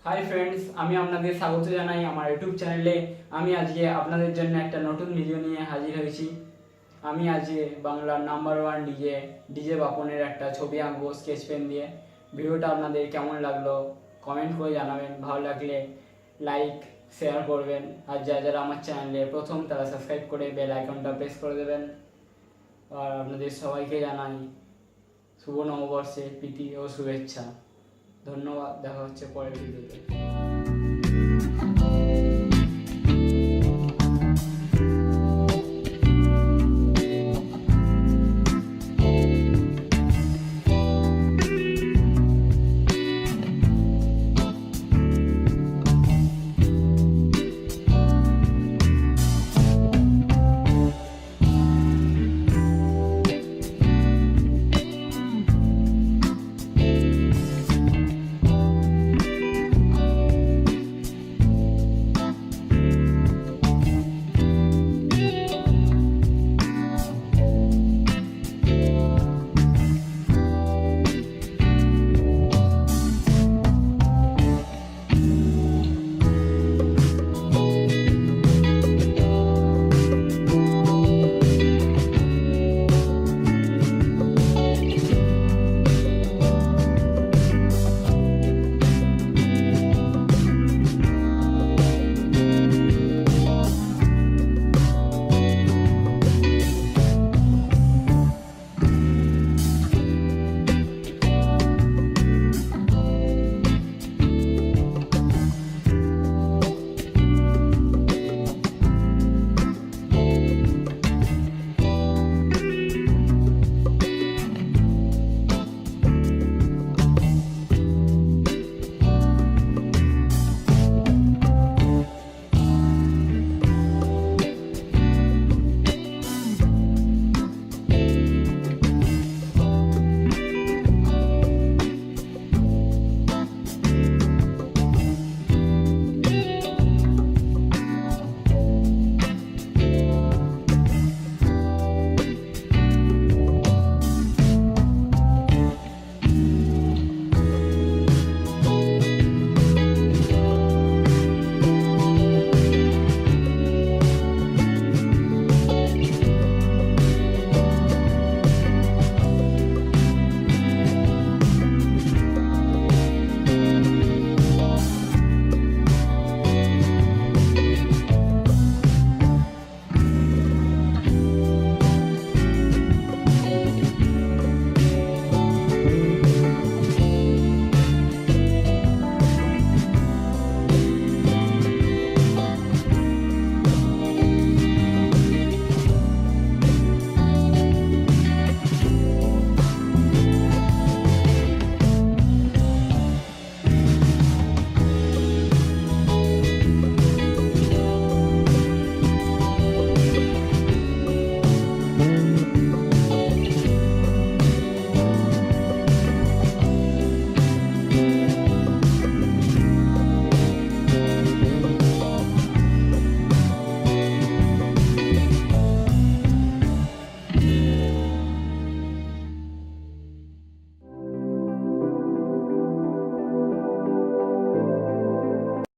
Hi friends, আমি আপনাদের স্বাগত জানাই আমার ইউটিউব চ্যানেলে। আমি আজকে আপনাদের জন্য একটা নতুন ভিডিও নিয়ে হাজির হয়েছি। আমি আজকে বাংলার নাম্বার ওয়ান ডিজে বাপনের একটা ছবি আঁকবো স্কেচ পেন দিয়ে। ভিডিওটা আপনাদের কেমন লাগলো কমেন্ট করে জানাবেন। ভালো লাগলে লাইক শেয়ার করবেন, আর যারা আমার চ্যানেলে প্রথম তারা সাবস্ক্রাইব করে বেল আইকনটা প্রেস করে দেবেন। আর আপনাদের সবাইকে জানাই শুভ নববর্ষে প্রীতি ও শুভেচ্ছা। ধন্যবাদ, দেখা হচ্ছে পরের ভিডিওতে।